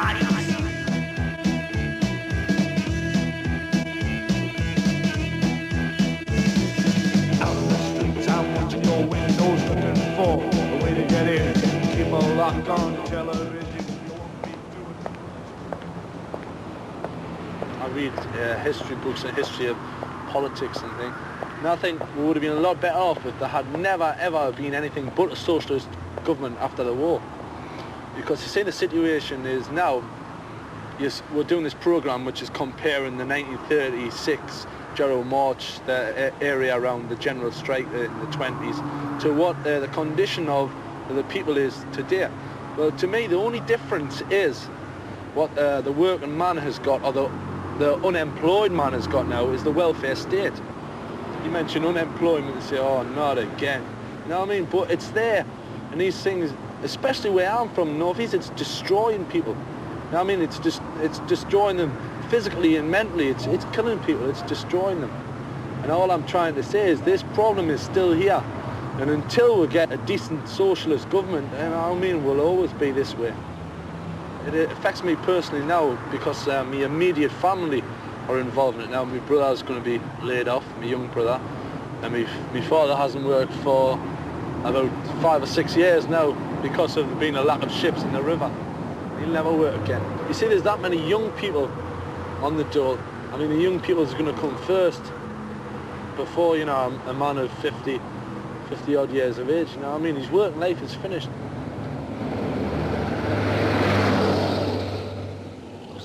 bodies. Out in the streets, I'm watching your windows looking for a way to get in. Keep a lock on television. I read history books and history of politics and things, and I think we would have been a lot better off if there had never ever been anything but a socialist government after the war. Because you see, the situation is now, yes, we're doing this program which is comparing the 1936 General March, the area around the general strike in the 20s, to what the condition of the people is today. Well, to me, the only difference is what the working man has got, or the unemployed man has got now, is the welfare state. You mention unemployment and say, oh, not again. You know what I mean? But it's there. And these things, especially where I'm from, North East, it's destroying people. You know what I mean? It's destroying them physically and mentally. It's killing people. It's destroying them. And all I'm trying to say is this problem is still here. And until we get a decent socialist government, you know what I mean, we'll always be this way. It affects me personally now because my immediate family are involved in it now. My brother's going to be laid off, my young brother, and my father hasn't worked for about 5 or 6 years now because of being a lack of ships in the river. He'll never work again. You see, there's that many young people on the dole. I mean, the young people is going to come first before, you know, a man of 50 odd years of age, you know what I mean? His working life is finished.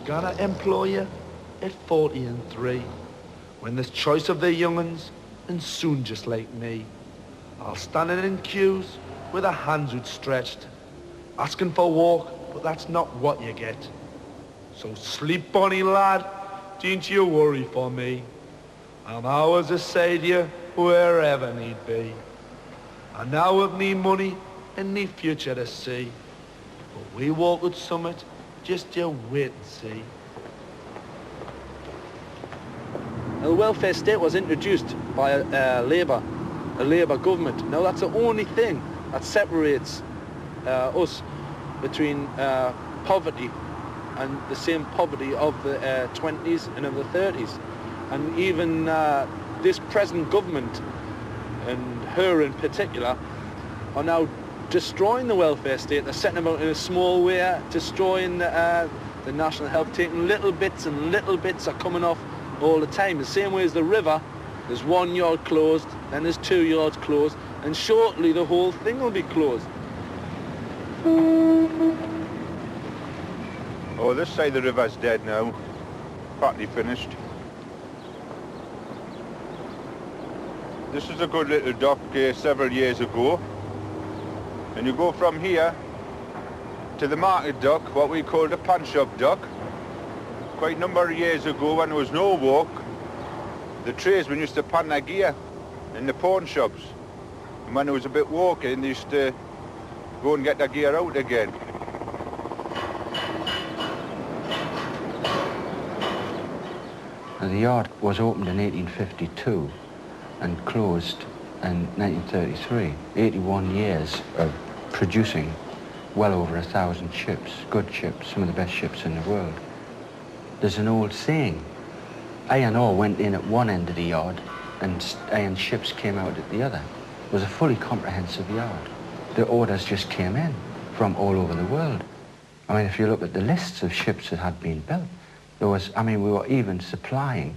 Gonna employ you at 43, when there's choice of the young'uns, and soon just like me, I'll standing in queues with a hands outstretched, asking for work, but that's not what you get. So sleep, bonny lad, don't you worry for me. I'm always aside you wherever need be. I now have need money and need future to see, but we walk at summit. Just you wait and see. The welfare state was introduced by a Labour government. Now that's the only thing that separates us between poverty and the same poverty of the 20s and of the 30s. And even this present government, and her in particular, are now destroying the welfare state. They're setting about in a small way, destroying the national health, taking little bits, and little bits are coming off all the time. The same way as the river, there's 1 yard closed, then there's 2 yards closed, and shortly the whole thing will be closed. Oh, this side of the river's dead now, partly finished. This is a good little dock several years ago. And you go from here to the market dock, what we call the pawn shop dock. Quite a number of years ago, when there was no walk, the tradesmen used to pawn their gear in the pawn shops. And when there was a bit walking, they used to go and get their gear out again. The yard was opened in 1852 and closed in 1933. 81 years of producing well over 1,000 ships, good ships, some of the best ships in the world. There's an old saying, iron ore went in at one end of the yard and iron ships came out at the other. It was a fully comprehensive yard. The orders just came in from all over the world. I mean, if you look at the lists of ships that had been built, there was, I mean, we were even supplying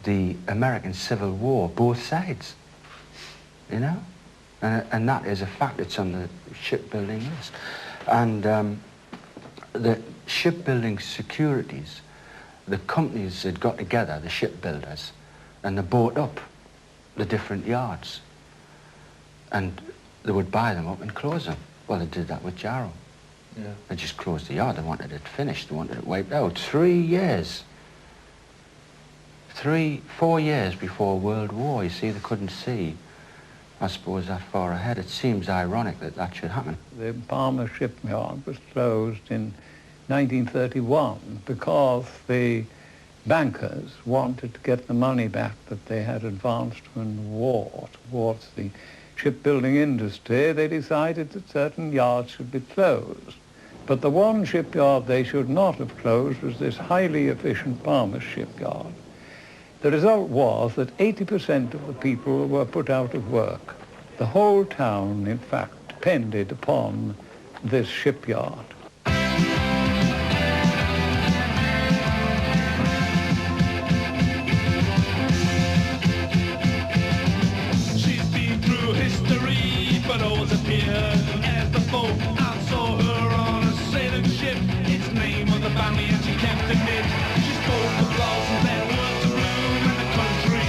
the American Civil War, both sides, you know? And that is a fact. It's on the shipbuilding list. And the shipbuilding securities, the companies had got together, the shipbuilders, and they bought up the different yards. And they would buy them up and close them. Well, they did that with Jarrow. Yeah. They just closed the yard. They wanted it finished. They wanted it wiped out. 3 years. 4 years before World War. You see, they couldn't see, I suppose, that far ahead. It seems ironic that that should happen. The Palmer shipyard was closed in 1931 because the bankers wanted to get the money back that they had advanced in the war towards the shipbuilding industry. They decided that certain yards should be closed. But the one shipyard they should not have closed was this highly efficient Palmer's shipyard. The result was that 80% of the people were put out of work. The whole town, in fact, depended upon this shipyard. She's been through history, but always appeared as the foe. I saw her on a sailing ship. Its name was the Bounty, and she kept it hid. She spoke the blossoms that were to bloom, and the country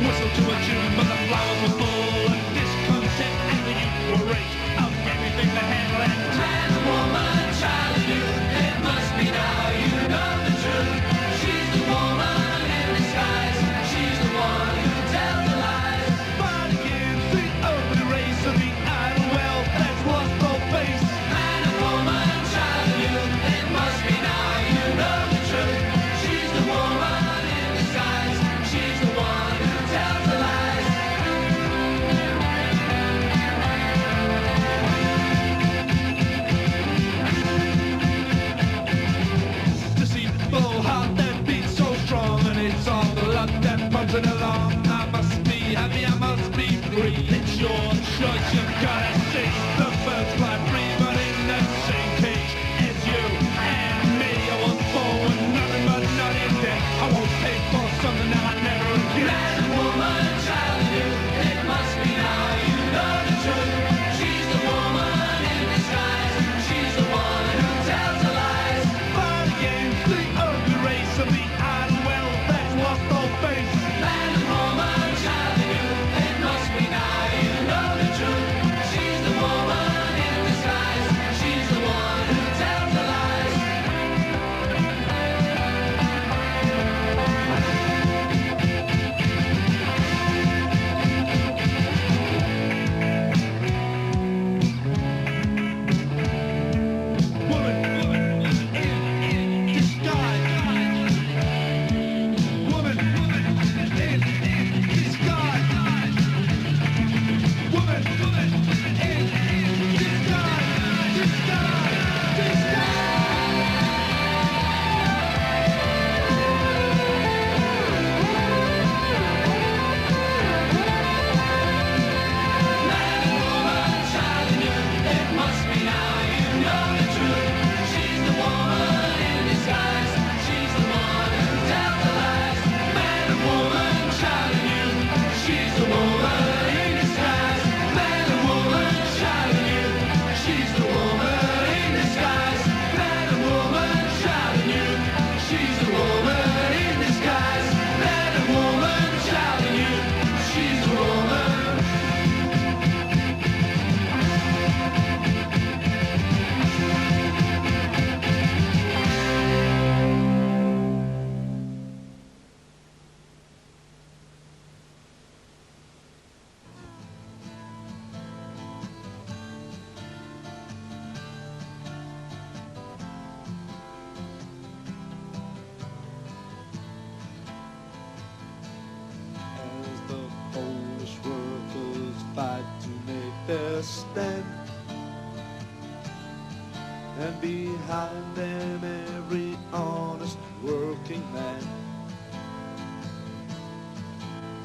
whistled to a tune, but the flowers were full of discontent, and the youth were rich of everything they had left. Man, woman, child, and youth, it must be now you know the truth. She's the woman in disguise. She's the one who tells the lies. Fight against the ugly race of the idle wealth that's lost both face. Man and woman, child, and youth, it must be now you know the truth. She's the woman in disguise. She's the one who tells the lies. Deceitful heart that beats so strong, and it's all the luck that pumps it along. I must be happy, I must be free. It's your choice, you've gotta see. The birds fly free, but in the same cage as you and me. I was born with nothing but not in debt. I won't pay for something that I never get. Man and woman, child and youth, it must be now you know the truth. She's the woman in disguise. She's the one who tells the lies. Fight against the ugly race of the idle wealth that's lost all face. Man and woman, child and youth, it must be now you know the truth. She's the woman in disguise. She's the one who tells the lies. Woman in disguise. Woman in disguise. Woman in disguise. Man and woman, child and youth, it must be now you know the truth. She's the woman in disguise. She's the one who tells the lies. Man and woman, child and youth, she's the woman in disguise. Man and woman, child and youth, she's the woman in disguise. Man and woman, child and youth, she's the woman in disguise. Man and woman, child and youth, she's the woman. As the Polish workers fight to make their stand, and behind them every honest working man.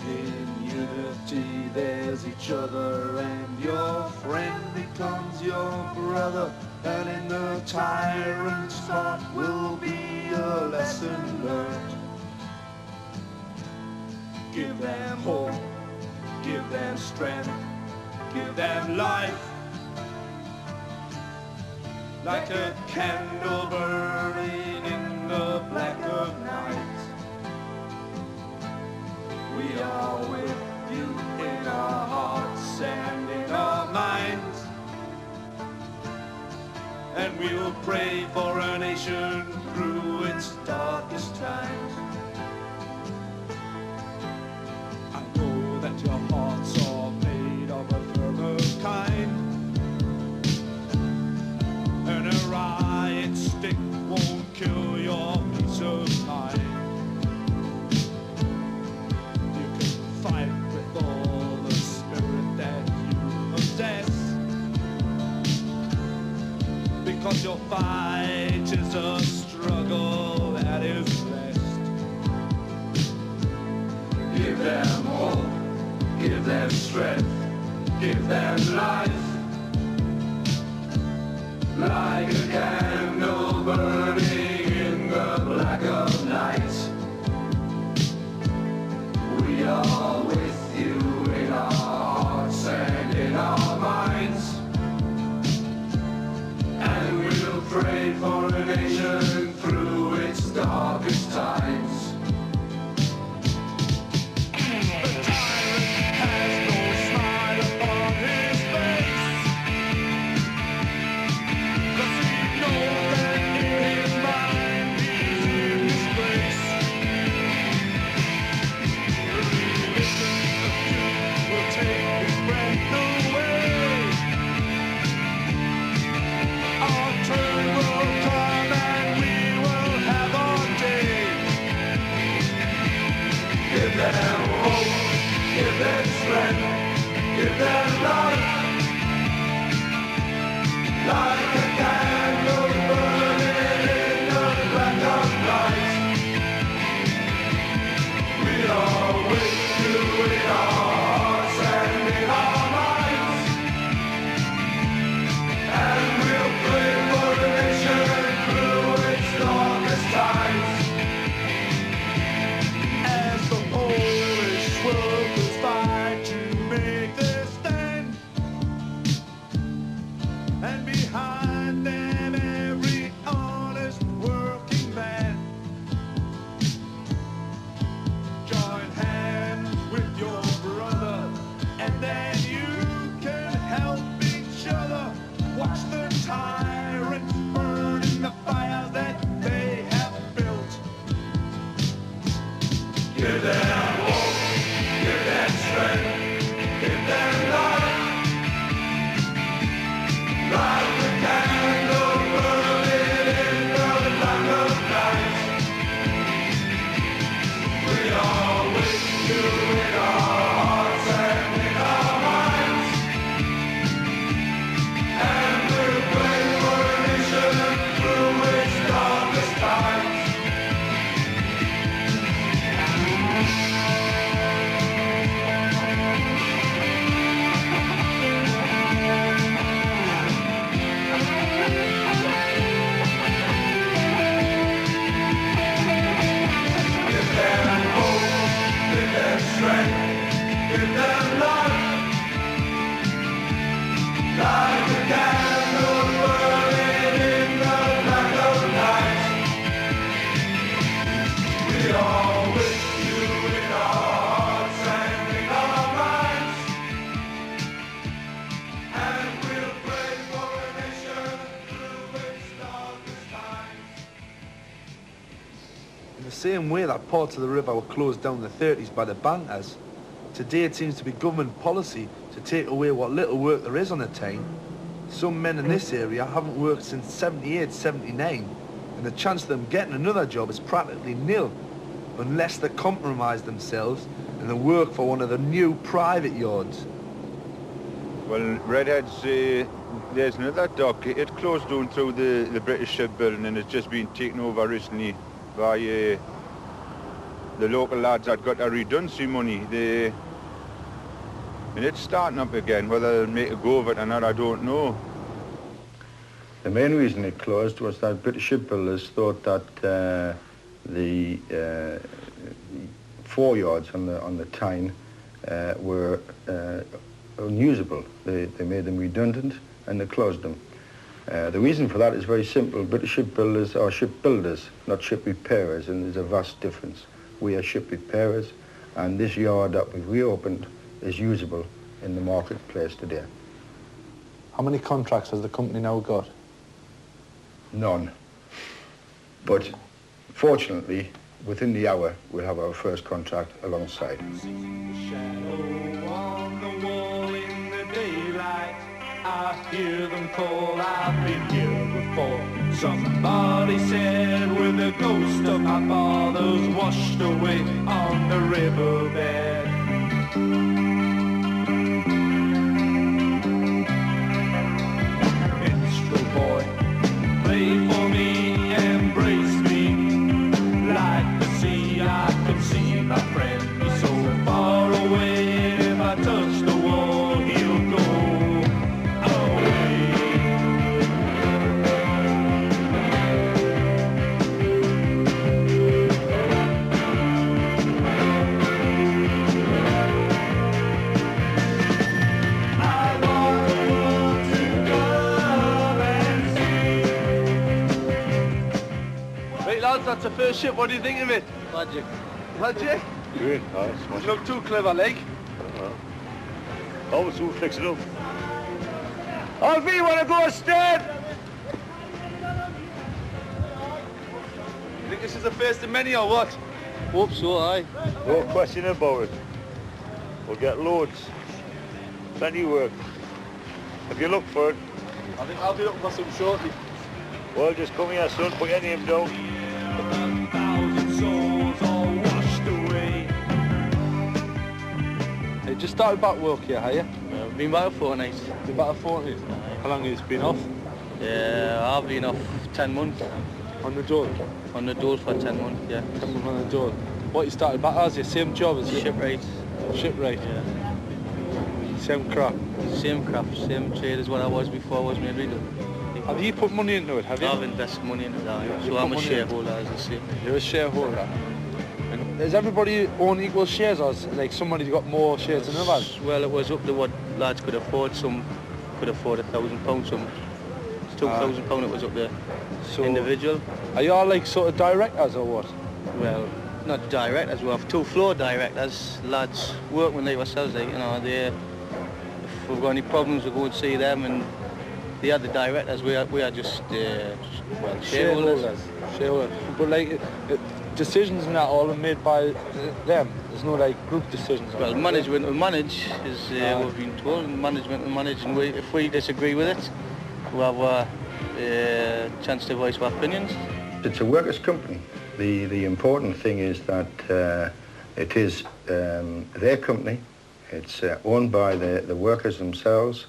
In unity there's each other, and your friend becomes your brother, and in the tyrant's thought will be a lesson learned. Give them hope, give them strength, give them life. Like a candle burning in the black of night. We are with you in our hearts and in our minds. And we'll pray for our nation through its darkest times. I know that your hearts are made of a firmer kind, and a riot stick won't kill your peace of mind. You can fight with all the spirit that you possess, 'cause your fight is a struggle that is best. Give them hope, give them strength, give them life. Like a candle burning in the black of night. We are with you in our hearts and in our minds. And we'll pray for a nation through its darkest times. Give them hope, give them strength, give them life. Like a candle burning in the black of night. We are with you in our hearts and in our minds. And we'll pray for the nation through its darkest times. Workers fight to make their stand, and behind them every honest working man. Join hands with your brother, and then you can help each other. Watch the tyrants burn in the fires that they have built. Give them hope, give them strength, give them life. Like a candle burning in the black of night. We are with you in our hearts and in our minds. And we'll pray for a nation through its darkest times. Strength, give them life. Like a candle burning in the black of night. We are with you in our hearts and in our minds. And we'll pray for a nation through its darkest times. In the same way that parts of the river were closed down in the 30s by the bankers, today it seems to be government policy to take away what little work there is on the Tyne. Some men in this area haven't worked since 78, 79, and the chance of them getting another job is practically nil, unless they compromise themselves and they work for one of the new private yards. Well, Redhead's, there's another dock. It closed down through the British shipbuilding, and it's just been taken over recently by the local lads that got their redundancy money. And it's starting up again. Whether they'll make a go of it or not, I don't know. The main reason it closed was that British shipbuilders thought that the foreyards on the Tyne were unusable. They made them redundant and they closed them. The reason for that is very simple. British shipbuilders are shipbuilders, not ship repairers, and there's a vast difference. We are ship repairers, and this yard that we've reopened is usable in the marketplace today. How many contracts has the company now got? None. But fortunately, within the hour, we'll have our first contract alongside. Shadow on the wall in the daylight. I hear them call, I've been here before. Somebody said with the ghost of my father's washed away on the riverbed. Minstrel boy, that's the first ship. What do you think of it? Magic. Magic? Great, nice. You look too clever, like. Always too fix it up. Alfie, want to go instead? You think this is the first of many or what? Hope so, aye. No question about it. We'll get loads. Plenty of work. If you look for it, I think I'll be looking for some shortly. well, just come here, son, put your name down. 1,000 souls all washed away. You just started back work here, have you? I've been back a fortnight. Been back a fortnight? How long have you been off? Yeah, I've been off 10 months. On the dole? On the dole for 10 months, yeah. 10 months on the dole. What, you started back as your same job as Shipwright. Shipwright? Yeah. Same crap? Same craft, same trade as what I was before I was made reader. Have you put money into it, have you? I've invested money into that, You so put I'm a money in? shareholder, as I say. You're a shareholder. And does everybody own equal shares, or is like somebody's got more shares than others? Well, it was up to what lads could afford. Some could afford £1,000, some £2,000 it was up there. So, individual. Are you all like sort of directors or what? Well, not directors, we have 2 floor directors, lads, workmen like ourselves, like, you know, if we've got any problems we go and see them, and the other directors, we are just, well, shareholders. Shareholders. But like, decisions and that all are made by them. There's no like group decisions. Well, management will manage, as we've been told. Management will manage, and if we disagree with it, we have a chance to voice our opinions. It's a workers' company. The important thing is that it is their company. It's owned by the workers themselves.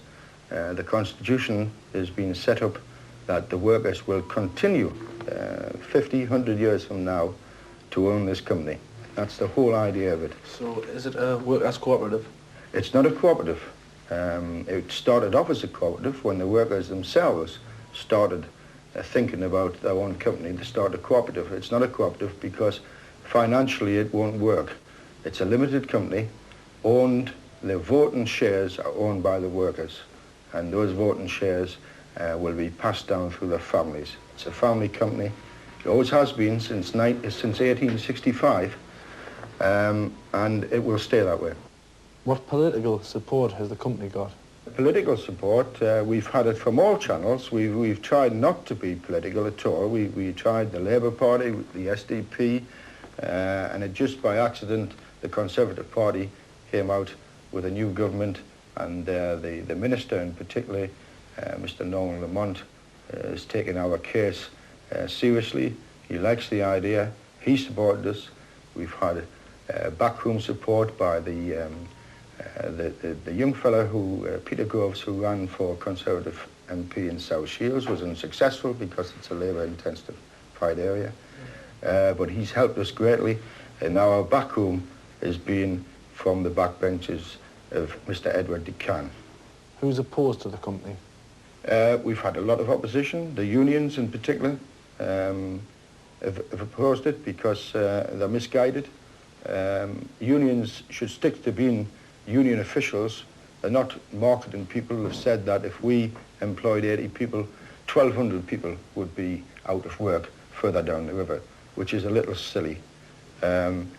The Constitution has been set up that the workers will continue 50, 100 years from now to own this company. That's the whole idea of it. So is it a workers' cooperative? It's not a cooperative. It started off as a cooperative when the workers themselves started thinking about their own company to start a cooperative. It's not a cooperative because financially it won't work. It's a limited company owned, the voting shares are owned by the workers, and those voting shares will be passed down through their families. It's a family company. It always has been since 1865, and it will stay that way. What political support has the company got? Political support, we've had it from all channels. We've tried not to be political at all. We tried the Labour Party, the SDP, and it just by accident, the Conservative Party came out with a new government, and the Minister in particular, Mr. Noel Lamont, is taking our case seriously. He likes the idea. He supported us. We've had backroom support by the young fellow who, Peter Groves, who ran for Conservative MP in South Shields, was unsuccessful because it's a labour-intensive fight area. But he's helped us greatly, and now our backroom has been from the backbenches of Mr. Edward DeCann. Who's opposed to the company? We've had a lot of opposition. The unions in particular have opposed it because they're misguided. Unions should stick to being union officials. They're not marketing people. Have said that if we employed 80 people, 1,200 people would be out of work further down the river, which is a little silly.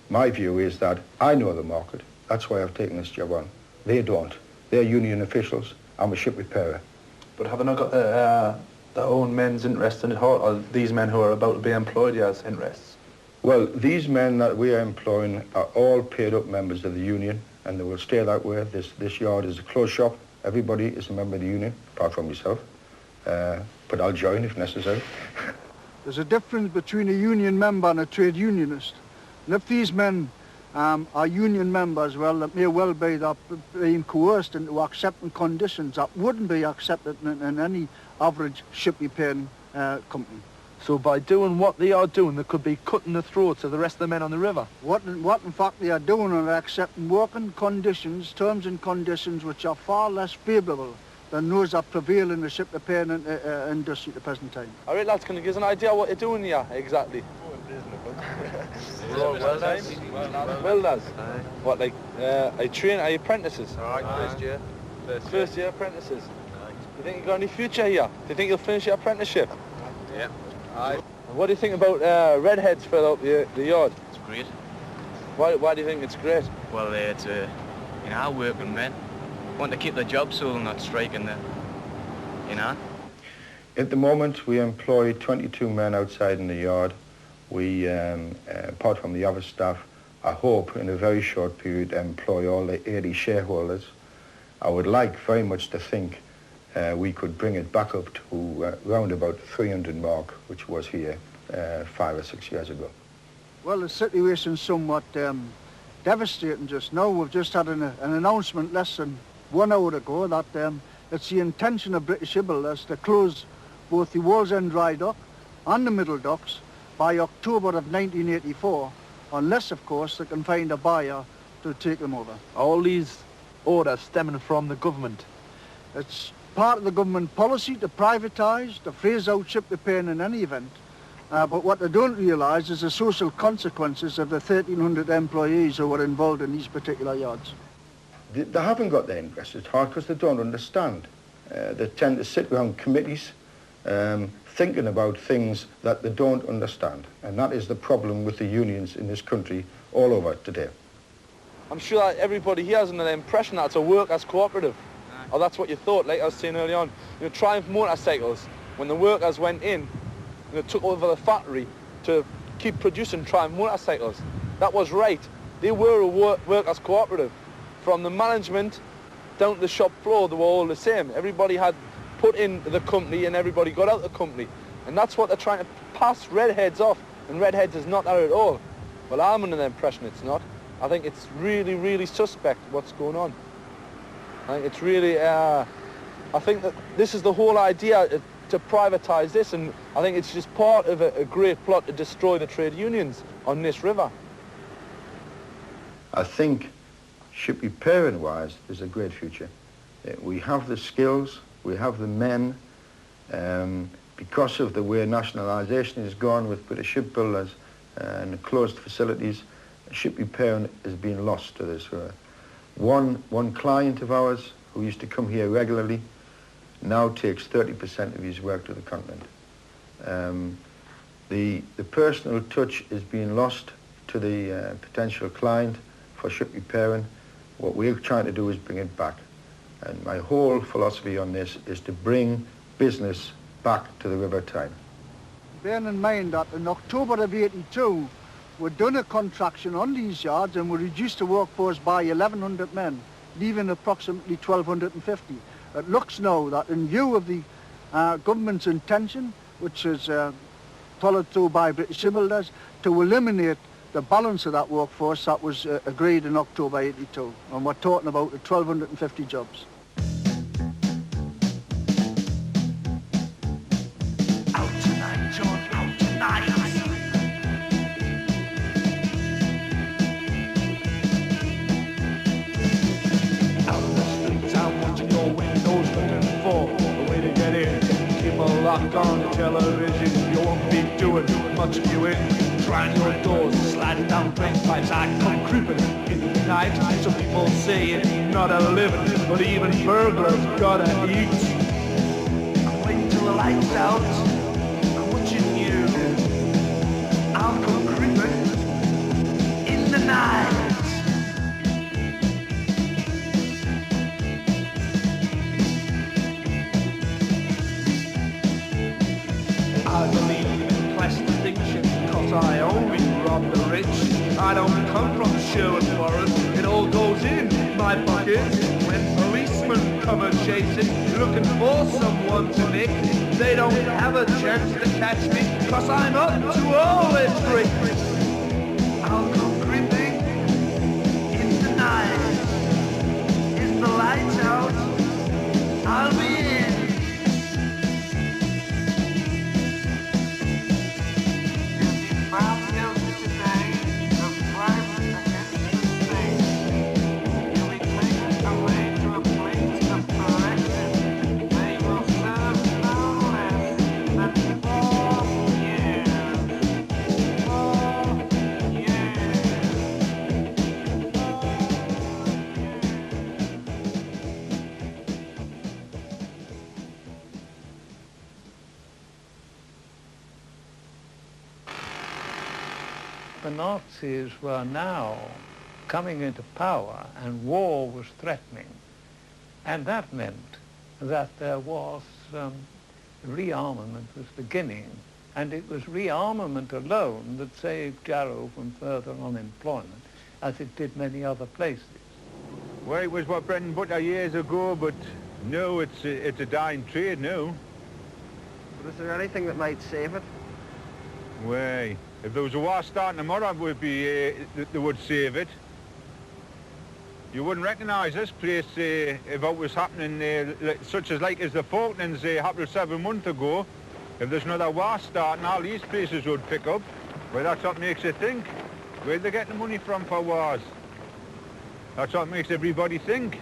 My view is that I know the market. That's why I've taken this job on. They don't. They're union officials. I'm a ship repairer. But have they not got their own men's interest in it, or these men who are about to be employed here's interests? Well, these men that we are employing are all paid-up members of the union, and they will stay that way. This yard is a closed shop. Everybody is a member of the union, apart from myself. But I'll join if necessary. There's a difference between a union member and a trade unionist. And if these men are union members, well, it may well be that being coerced into accepting conditions that wouldn't be accepted in any average ship repairing company. So by doing what they are doing, they could be cutting the throats of the rest of the men on the river? What in fact they are doing are accepting working conditions, terms and conditions which are far less favourable than those that prevail in the ship repairing industry at the present time. All right, lads, can you give us an idea what you're doing here exactly? Welders. Welders? What, like, are you apprentices? All right, first year. First year apprentices? You think you've got any future here? Do you think you'll finish your apprenticeship? Yeah. Aye. What do you think about redheads fill up the yard? It's great. Why do you think it's great? Well, it's working men want to keep their job so they're not striking the, At the moment, we employ 22 men outside in the yard. We, apart from the other staff, I hope in a very short period employ all the 80 shareholders. I would like very much to think we could bring it back up to round about the 300 mark, which was here 5 or 6 years ago. Well, the situation's somewhat devastating just now. We've just had an announcement less than 1 hour ago that it's the intention of British Shipbuilders to close both the Wallsend Dry Dock and the Middle Docks by October of 1984, unless, of course, they can find a buyer to take them over. All these orders stemming from the government. It's part of the government policy to privatise, to phase out ship repairing in any event. But what they don't realise is the social consequences of the 1,300 employees who were involved in these particular yards. They haven't got their interests at heart because they don't understand. They tend to sit around committees thinking about things that they don't understand. And that is the problem with the unions in this country all over today. I'm sure that everybody here has an impression that it's a workers' cooperative. Or that's what you thought, like I was saying early on. Triumph Motorcycles, when the workers went in, took over the factory to keep producing Triumph motorcycles. That was right. They were a workers' cooperative. From the management down to the shop floor, they were all the same. Everybody had put in the company and everybody got out the company. And that's what they're trying to pass redheads off. And redheads is not that at all. Well, I'm under the impression it's not. I think it's really, really suspect what's going on. I think it's really, I think that this is the whole idea to privatise this, and I think it's just part of a great plot to destroy the trade unions on this river. I think ship repairing-wise, there's a great future. We have the skills, we have the men. Because of the way nationalisation has gone with British shipbuilders and closed facilities, ship repairing has been lost to this. One client of ours who used to come here regularly now takes 30% of his work to the continent. The personal touch is being lost to the potential client for ship repairing. What we're trying to do is bring it back. And my whole philosophy on this is to bring business back to the River Tyne. Bearing in mind that in October of '82, we'd done a contraction on these yards and we reduced the workforce by 1,100 men, leaving approximately 1,250. It looks now that in view of the government's intention, which is followed through by British shipbuilders, to eliminate the balance of that workforce that was agreed in October '82. And we're talking about 1,250 jobs. Out tonight, John, out tonight. Out in the streets, I'm watching your windows, looking for a way to get in. Keep a lock on the television, you won't be doing much viewing. Trying your doors, sliding down drain pipes, I come creeping in the night. Some people say it's not a living, but even burglars gotta eat. I'm waiting till the lights out, I'm watching you. I'll come creeping in the night. I believe in class distinction, cause I only rob the rich. I don't come from Sherwood Forest, it all goes in my pocket. When policemen come a-chasing, looking for someone to nick, they don't have a chance to catch me, cause I'm up to all their tricks. I'll come creeping in the night. Is the lights out? I'll be in. the Nazis were now coming into power and war was threatening. And that meant that there was rearmament was beginning. And it was rearmament alone that saved Jarrow from further unemployment, as it did many other places. Well, it was what bread and butter years ago, but no, it's a dying trade now. But is there anything that might save it? Well, if there was a war starting tomorrow, it would be, they would save it. You wouldn't recognise this place if it was happening, such as like as the Falklands happened 7 months ago. If there's another war starting, all these places would pick up. Well, that's what makes you think. Where they get the money from for wars? That's what makes everybody think.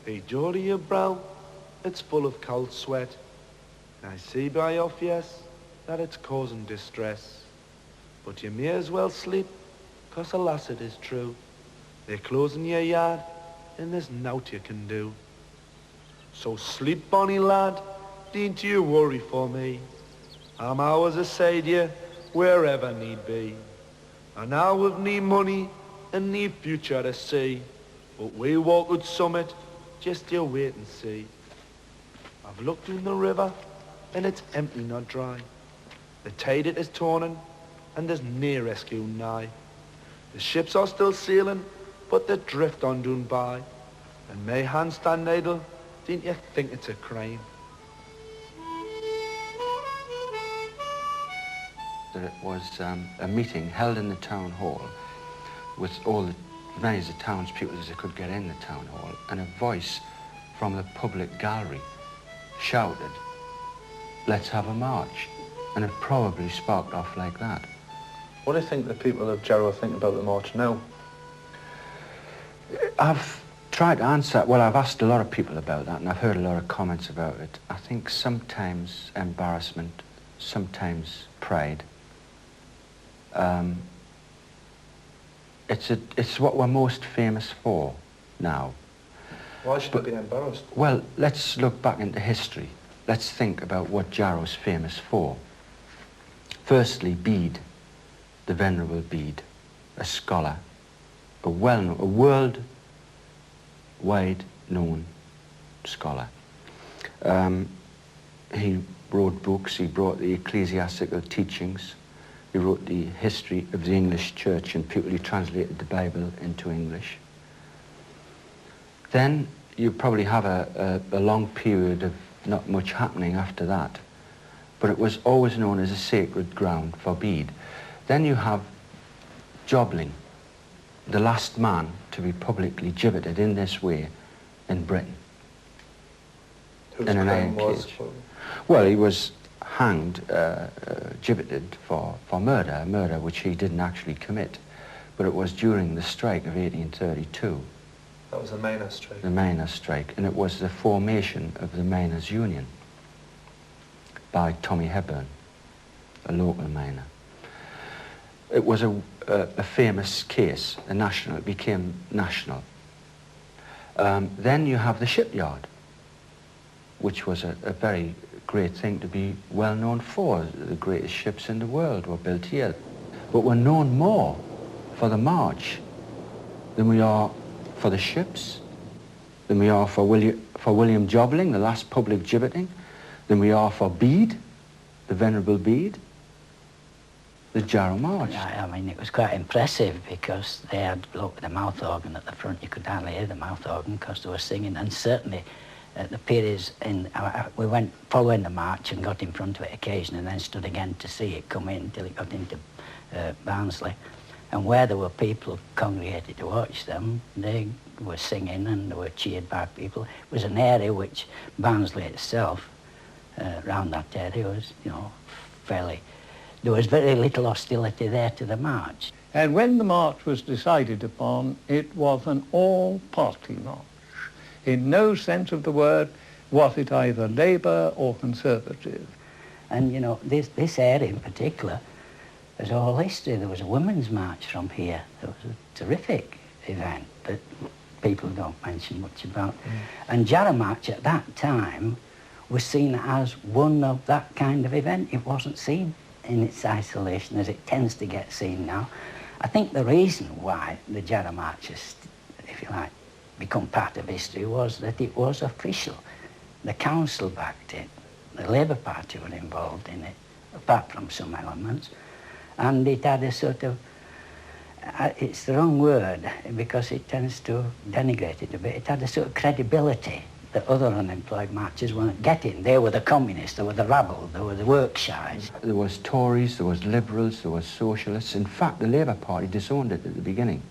Hey, Geordie, your brow, it's full of cold sweat. I see by your face that it's causing distress. But you may as well sleep, 'cause alas it is true. They're closing your yard, and there's naught you can do. So sleep, bonny lad, needn't you worry for me. I'm always aside you, wherever need be. And now we've need money, and need future to see. But we walk good summit, just you wait and see. I've looked in the river, and it's empty, not dry. The tide it is turning, and there's near rescue nigh. The ships are still sailing, but they drift on doon by. And may hands stand idle, didn't you think it's a crime? It was a meeting held in the town hall with many of the townspeople as they could get in the town hall, and a voice from the public gallery shouted, "Let's have a march." And it probably sparked off like that. What do you think the people of Jarrow think about the march now? I've tried to answer, well, I've asked a lot of people about that, and I've heard a lot of comments about it. I think sometimes embarrassment, sometimes pride. It's what we're most famous for now. Why should it be embarrassed? Well, let's look back into history. Let's think about what Jarrow's famous for. Firstly, Bede, the Venerable Bede, a scholar, a worldwide known scholar. He wrote books, he brought the ecclesiastical teachings, he wrote the history of the English church, and people, he translated the Bible into English. Then you probably have a long period of not much happening after that, but it was always known as a sacred ground for Bede. Then you have Jobling, the last man to be publicly gibbeted in this way in Britain. Whose in an crime iron was? cage. Well, he was hanged, gibbeted for murder, a murder which he didn't actually commit, but it was during the strike of 1832. That was the Miners' strike. The Miners' strike, and it was the formation of the Miners' Union by Tommy Hepburn, a local miner. It was a famous case, it became national. Then you have the shipyard, which was a very great thing to be well known for. The greatest ships in the world were built here. But we're known more for the march than we are for the ships, than we are for William Jobling, the last public gibbeting, than we are for Bede, the Venerable Bede, the Jarrow March. I mean, it was quite impressive because they had, look, the mouth organ at the front. You could hardly hear the mouth organ because they were singing, and certainly at the periods we went following the march and got in front of it occasionally, and then stood again to see it come in till it got into Barnsley. And where there were people congregated to watch them, they were singing and they were cheered by people. It was an area which Barnsley itself, around that area, was, you know, fairly. There was very little hostility there to the march. And when the march was decided upon, it was an all-party march. In no sense of the word was it either Labour or Conservative. And, you know, this area in particular, there's a whole history. There was a women's march from here. It was a terrific event that people don't mention much about. And Jarrow March at that time was seen as one of that kind of event. It wasn't seen in its isolation as it tends to get seen now. I think the reason why the Jarrow March has, if you like, become part of history was that it was official. The council backed it, the Labour Party were involved in it, apart from some elements, and it had a sort of, it's the wrong word because it tends to denigrate it a bit, it had a sort of credibility that other unemployed marches weren't getting. They were the communists, they were the rabble, they were the work shies. There was Tories, there was Liberals, there was Socialists. In fact, the Labour Party disowned it at the beginning.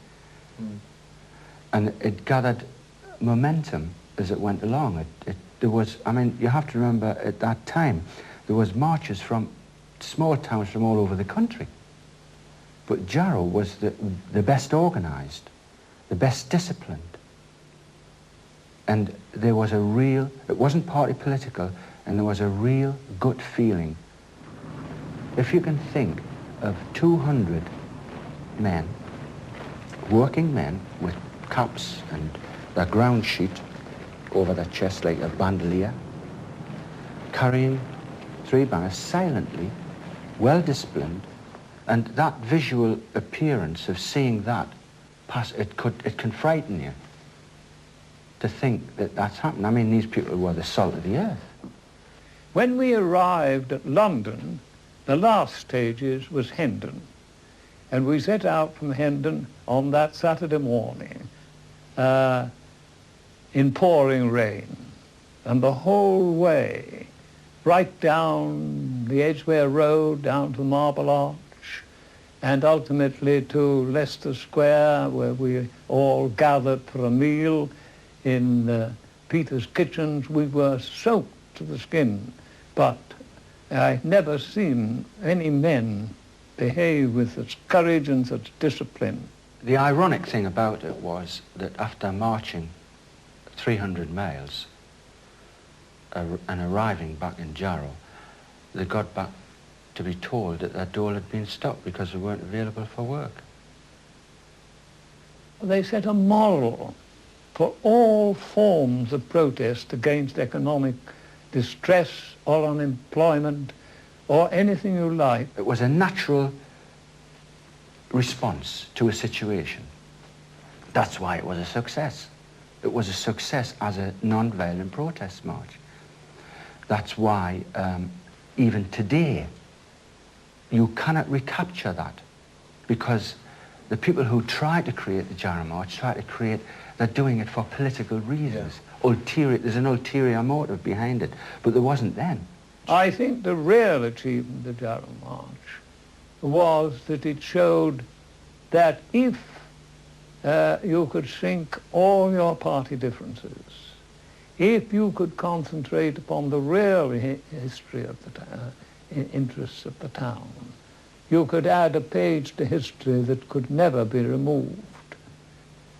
And it gathered momentum as it went along. There was, I mean, you have to remember at that time, there was marches from small towns from all over the country. But Jarrow was the best organised, the best disciplined. And there was a real, it wasn't party political, and there was a real gut feeling. If you can think of 200 men, working men with caps and their ground sheet over their chest like a bandolier, carrying 3 banners silently, well disciplined, and that visual appearance of seeing that pass, it can frighten you to think that that's happened. I mean, these people were the salt of the earth. When we arrived at London, the last stages was Hendon. And we set out from Hendon on that Saturday morning in pouring rain. And the whole way, right down the Edgware Road, down to Marble Arch, and ultimately to Leicester Square, where we all gathered for a meal in Peter's kitchens. We were soaked to the skin, but I've never seen any men behave with such courage and such discipline. The ironic thing about it was that after marching 300 miles and arriving back in Jarrow, they got back to be told that their dole had been stopped because they weren't available for work. They set a model for all forms of protest against economic distress or unemployment or anything you like. It was a natural response to a situation. That's why it was a success. It was a success as a non-violent protest march. That's why even today you cannot recapture that, because the people who tried to create the Jarrow March they're doing it for political reasons. Yeah. There's an ulterior motive behind it, but there wasn't then. I think the real achievement of the Jarrow March was that it showed that if you could sink all your party differences, if you could concentrate upon the real history of the interests of the town, you could add a page to history that could never be removed.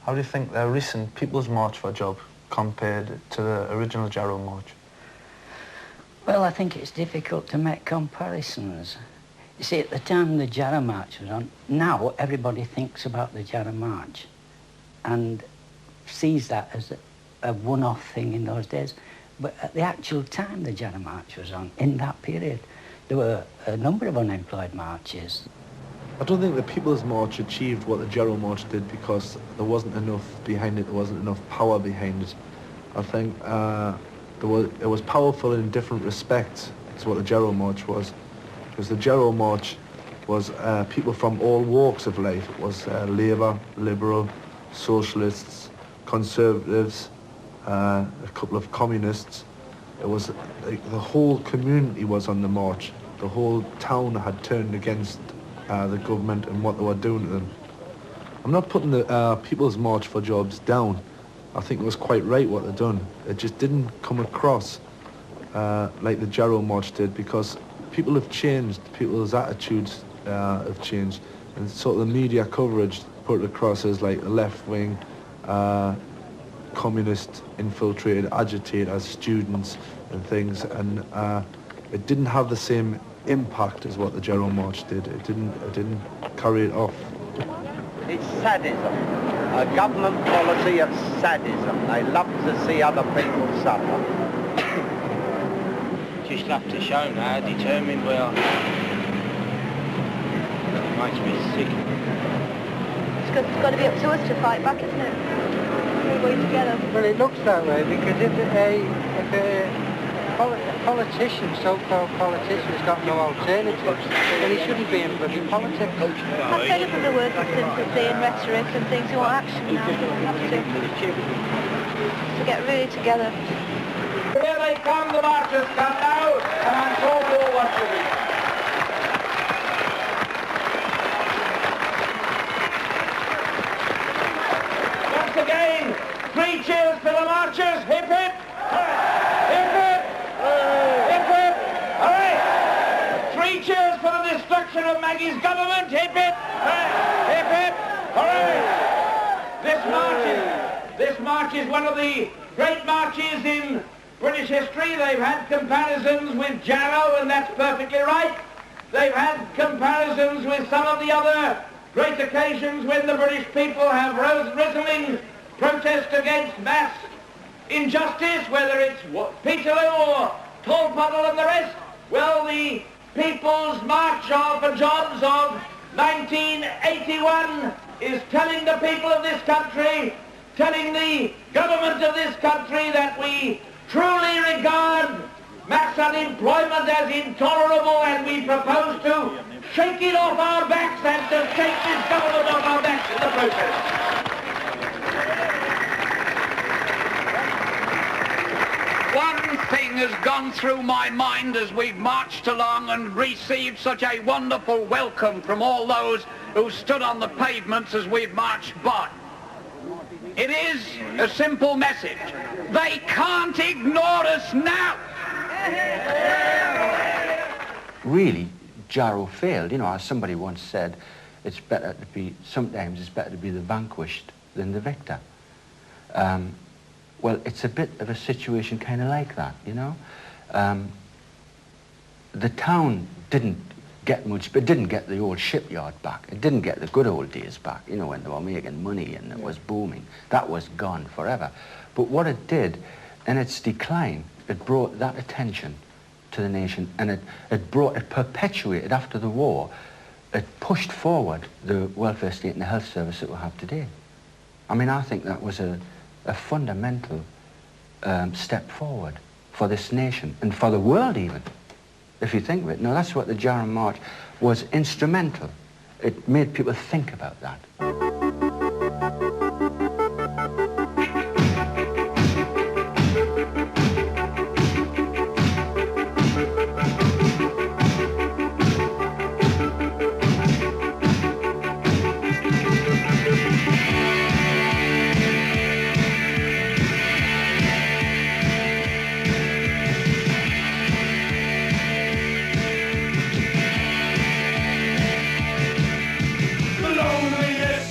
How do you think the recent People's March for a Job compared to the original Jarrow March? Well, I think it's difficult to make comparisons. You see, at the time the Jarrow March was on, now everybody thinks about the Jarrow March and sees that as a one-off thing in those days. But at the actual time the Jarrow March was on, in that period, there were a number of unemployed marches. I don't think the People's March achieved what the Jarrow March did because there wasn't enough behind it, there wasn't enough power behind it. I think it was powerful in different respects to what the Jarrow March was. Because the Jarrow March was people from all walks of life. It was Labour, Liberal, Socialists, Conservatives, a couple of Communists. It was like the whole community was on the march. The whole town had turned against the government and what they were doing to them. I'm not putting the People's March for Jobs down. I think it was quite right what they've done. It just didn't come across like the Jarrow March did, because people have changed, people's attitudes have changed, and sort of the media coverage put it across as like a left-wing, communist, infiltrated, agitated as students and things, and it didn't have the same impact as what the Jarrow March did. It didn't carry it off. It's sadism, a government policy of sadism. They love to see other people suffer. just have to show now how determined we are. It makes me sick. It's got to be up to us to fight back, isn't it? Everybody together. Well, it looks that way because if a politician, so-called politician, has got no alternatives, then he shouldn't be in bloody politics. I'm fed up of the words of sympathy and rhetoric and things. You want action now. You have to get really together. Here they come, the marchers come now, and I'm sure more what to be. Once again, 3 cheers for the marchers. Hip hip! Hip hip! Hip hip! Hooray! 3 cheers for the destruction of Maggie's government. Hip hip! Hip hip! Hooray! This march is one of the great marches in British history. They've had comparisons with Jarrow, and that's perfectly right. They've had comparisons with some of the other great occasions when the British people have risen in protest against mass injustice, whether it's Peterloo or Tolpuddle and the rest. Well, the People's March for Jobs of 1981 is telling the people of this country, telling the government of this country that we truly regard mass unemployment as intolerable, and we propose to shake it off our backs and to shake this government off our backs in the process. One thing has gone through my mind as we've marched along and received such a wonderful welcome from all those who stood on the pavements as we've marched by. It is a simple message. They can't ignore us now. Really, Jarrow failed. You know, as somebody once said, sometimes it's better to be the vanquished than the victor. Well, it's a bit of a situation kind of like that, you know. The town didn't get much, but didn't get the old shipyard back. It didn't get the good old days back, you know, when they were making money and it was booming. That was gone forever. But what it did, in its decline, it brought that attention to the nation, and it perpetuated after the war, it pushed forward the welfare state and the health service that we have today. I mean, I think that was a fundamental step forward for this nation and for the world even, if you think of it. Now, that's what the Jarrow March was instrumental. It made people think about that. The loneliness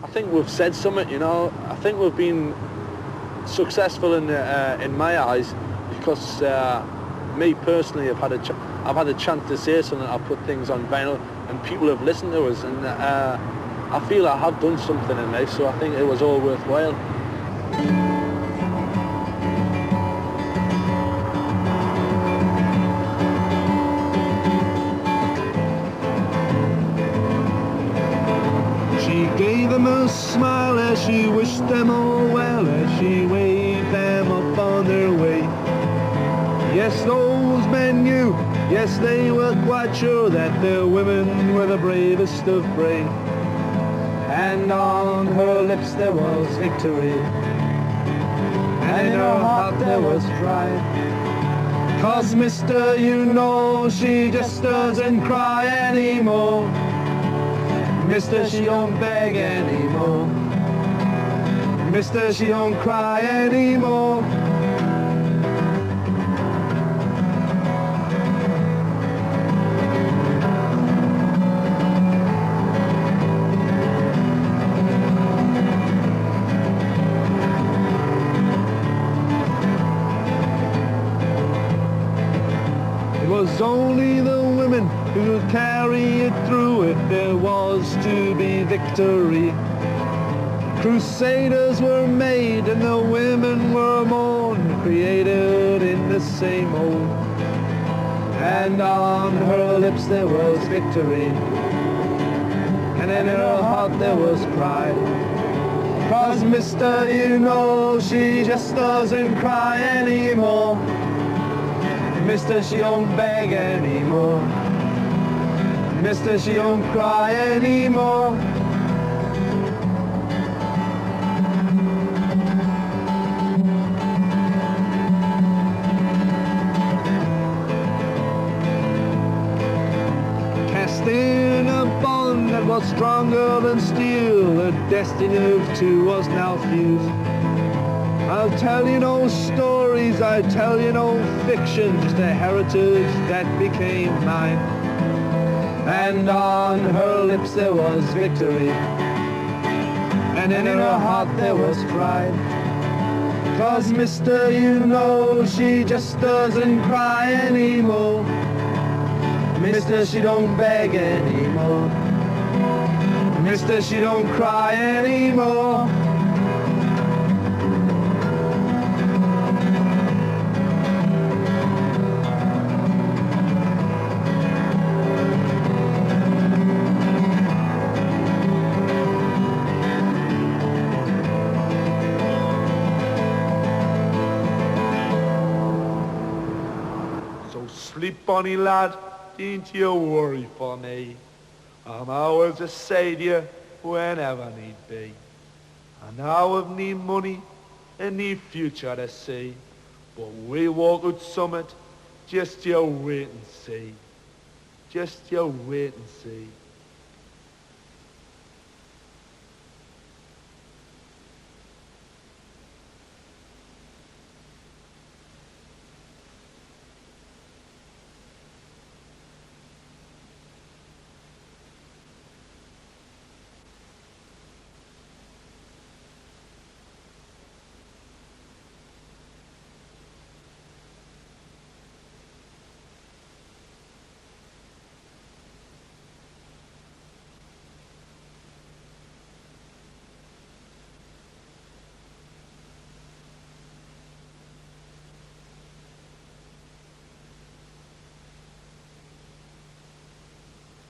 I think we've said something, you know. I think we've been successful in my eyes because me personally, I've had a chance to say something. I've put things on vinyl, and people have listened to us, and I feel I have done something in life. So I think it was all worthwhile. Gave them a smile as she wished them all well, as she waved them up on their way. Yes, those men knew, yes, they were quite sure that their women were the bravest of brave. And on her lips there was victory, and in her heart there was pride. 'Cause mister, you know, she just doesn't cry anymore. Mister, she don't beg anymore. Mister, she don't cry anymore. It was only the women who could carry it through if there was to be victory. Crusaders were made and the women were mourned, created in the same mold. And on her lips there was victory, and in her heart there was pride. 'Cause mister, you know, she just doesn't cry anymore. Mister, she don't beg anymore. Mister, she don't cry anymore. Cast in a bond that was stronger than steel, the destiny of two was now fused. I'll tell you no stories, I'll tell you no fiction, just a heritage that became mine. And on her lips there was victory, and in her heart there was pride. 'Cause mister, you know, she just doesn't cry anymore. Mister, she don't beg anymore. Mister, she don't cry anymore. Sleep, bonny lad, don't you worry for me. I'm always beside you whenever need be. I now have no money and no future to see, but we walk out summit, just you wait and see. Just you wait and see.